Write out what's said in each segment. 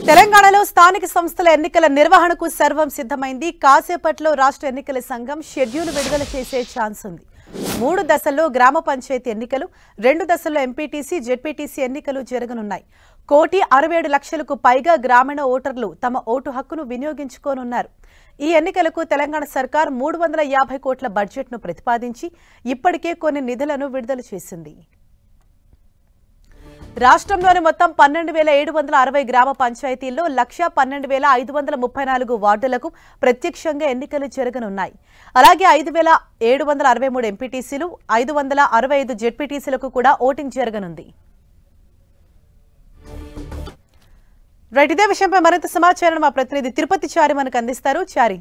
తెలంగాణలో స్థానిక సంస్థల ఎన్నికల నిర్వహణకు సర్వం సిద్ధమైంది. కాసేపట్లో రాష్ట్ర ఎన్నికల సంఘం షెడ్యూల్ విడుదల చేసే ఛాన్స్ ఉంది. 3 దశల్లో గ్రామ పంచాయతీ ఎన్నికలు, 2 దశల్లో ఎంపీటీసీ, జెడ్పీటీసీ ఎన్నికలు జరగనున్నాయి. 1,67,00,000కు పైగా గ్రామీణ ఓటర్లు తమ ఓటు హక్కును వినియోగించుకోనున్నారు. ఈ ఎన్నికలకు తెలంగాణ సర్కార్ 350 కోట్ల బడ్జెట్ను ప్రతిపాదించి ఇప్పటికే కొన్ని నిధులను విడుదల చేసింది. రాష్ట్రంలోని మొత్తం 12,760 గ్రామ పంచాయతీల్లో 1,12,534 వార్డులకు ప్రత్యక్షంగా ఎన్నికలు జరగనున్నాయి. అలాగే 5,763 ఎంపీటీసీలు, 565 జెడ్పీటీసీలకు కూడా ఓటింగ్ జరగనుంది. రైట్, ఇదే విషయంపై మరింత సమాచారం మా ప్రతినిధి తిరుపతి చారి మనకు అందిస్తారు. చారి,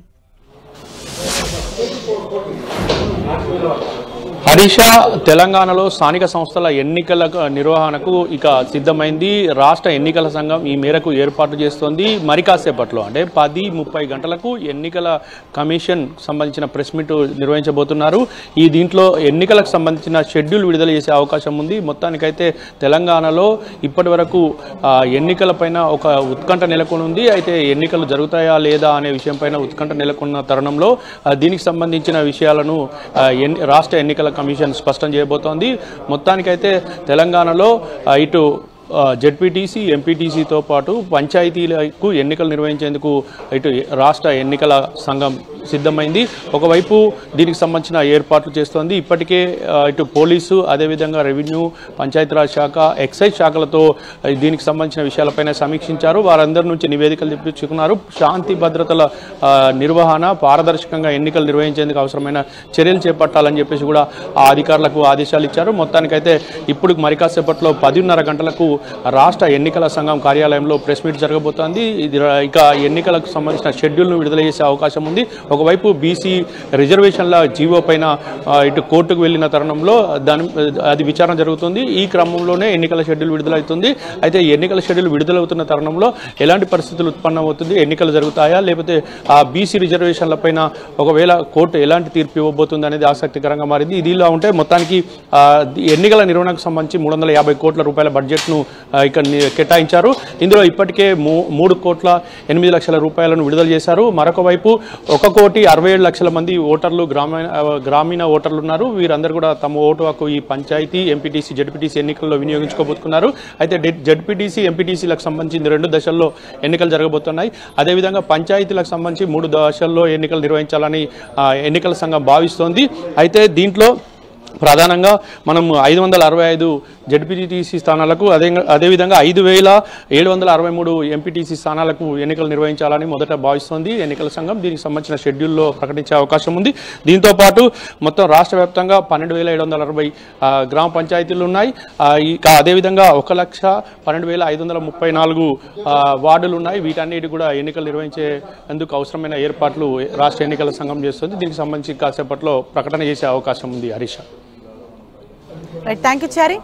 హరీష, తెలంగాణలో స్థానిక సంస్థల ఎన్నికల నిర్వహణకు ఇక సిద్ధమైంది. రాష్ట్ర ఎన్నికల సంఘం ఈ మేరకు ఏర్పాటు చేస్తోంది. మరి కాసేపట్లో అంటే 10:30 గంటలకు ఎన్నికల కమిషన్ సంబంధించిన ప్రెస్ మీట్ నిర్వహించబోతున్నారు. దీంట్లో ఎన్నికలకు సంబంధించిన షెడ్యూల్ విడుదల చేసే అవకాశం ఉంది. మొత్తానికైతే తెలంగాణలో ఇప్పటి వరకు ఎన్నికలపైన ఒక ఉత్కంఠ నెలకొనుంది. అయితే ఎన్నికలు జరుగుతాయా లేదా అనే విషయంపైన ఉత్కంఠ నెలకొన్న తరుణంలో దీనికి సంబంధించిన విషయాలను రాష్ట్ర ఎన్నికల కమిషన్ స్పష్టం చేయబోతోంది. మొత్తానికైతే తెలంగాణలో ఇటు జెడ్పీటీసీ, ఎంపీటీసీతో పాటు పంచాయతీలకు ఎన్నికలు నిర్వహించేందుకు ఇటు రాష్ట్ర ఎన్నికల సంఘం సిద్ధమైంది. ఒకవైపు దీనికి సంబంధించిన ఏర్పాట్లు చేస్తోంది. ఇప్పటికే ఇటు పోలీసు, అదేవిధంగా రెవెన్యూ, పంచాయతీరాజ్ శాఖ, ఎక్సైజ్ శాఖలతో దీనికి సంబంధించిన విషయాలపైన సమీక్షించారు. వారందరి నుంచి నివేదికలు తెప్పించుకున్నారు. శాంతి భద్రతల నిర్వహణ, పారదర్శకంగా ఎన్నికలు నిర్వహించేందుకు అవసరమైన చర్యలు చేపట్టాలని చెప్పేసి కూడా ఆ అధికారులకు ఆదేశాలు ఇచ్చారు. మొత్తానికైతే ఇప్పుడు మరి కాసేపట్లో 10:30 గంటలకు రాష్ట్ర ఎన్నికల సంఘం కార్యాలయంలో ప్రెస్ మీట్ జరగబోతోంది. ఇక ఎన్నికలకు సంబంధించిన షెడ్యూల్ను విడుదల చేసే అవకాశం ఉంది. ఒకవైపు బీసీ రిజర్వేషన్ల జీవో పైన ఇటు కోర్టుకు వెళ్లిన తరుణంలో అది విచారణ జరుగుతుంది. ఈ క్రమంలోనే ఎన్నికల షెడ్యూల్ విడుదలవుతుంది. అయితే ఎన్నికల షెడ్యూల్ విడుదలవుతున్న తరుణంలో ఎలాంటి పరిస్థితులు ఉత్పన్నమవుతుంది, ఎన్నికలు జరుగుతాయా లేకపోతే ఆ బీసీ రిజర్వేషన్ల పైన ఒకవేళ కోర్టు ఎలాంటి తీర్పు ఇవ్వబోతుంది అనేది ఆసక్తికరంగా మారింది. ఇదిలా ఉంటే మొత్తానికి ఎన్నికల నిర్వహణకు సంబంధించి 350 కోట్ల రూపాయల బడ్జెట్ను ఇక్కడ కేటాయించారు. ఇందులో ఇప్పటికే 3,08,00,000 రూపాయలను విడుదల చేశారు. మరొక వైపు 1,67,00,000 మంది ఓటర్లు, గ్రామీణ ఓటర్లు ఉన్నారు. వీరందరూ కూడా తమ ఓటు హక్కు ఈ పంచాయతీ, ఎంపీటీసీ, జెడ్పీటీసీ ఎన్నికల్లో వినియోగించుకోబోతున్నారు. అయితే జెడ్పీటీసీ, ఎంపీటీసీలకు సంబంధించి 2 దశల్లో ఎన్నికలు జరగబోతున్నాయి. అదేవిధంగా పంచాయతీలకు సంబంధించి 3 దశల్లో ఎన్నికలు నిర్వహించాలని ఎన్నికల సంఘం భావిస్తోంది. అయితే దీంట్లో ప్రధానంగా మనం 565 జెడ్పీటీసీ స్థానాలకు, అదేవిధంగా 5,763 ఎంపీటీసీ స్థానాలకు ఎన్నికలు నిర్వహించాలని మొదట భావిస్తోంది ఎన్నికల సంఘం. దీనికి సంబంధించిన షెడ్యూల్లో ప్రకటించే అవకాశం ఉంది. దీంతోపాటు మొత్తం రాష్ట్ర వ్యాప్తంగా 12,760 గ్రామ పంచాయతీలు ఉన్నాయి. ఇక అదేవిధంగా 1,12,534 వార్డులు ఉన్నాయి. వీటన్నిటి కూడా ఎన్నికలు నిర్వహించేందుకు అవసరమైన ఏర్పాట్లు రాష్ట్ర ఎన్నికల సంఘం చేస్తుంది. దీనికి సంబంధించి కాసేపట్లో ప్రకటన చేసే అవకాశం ఉంది. Harisha, right, thank you Chari.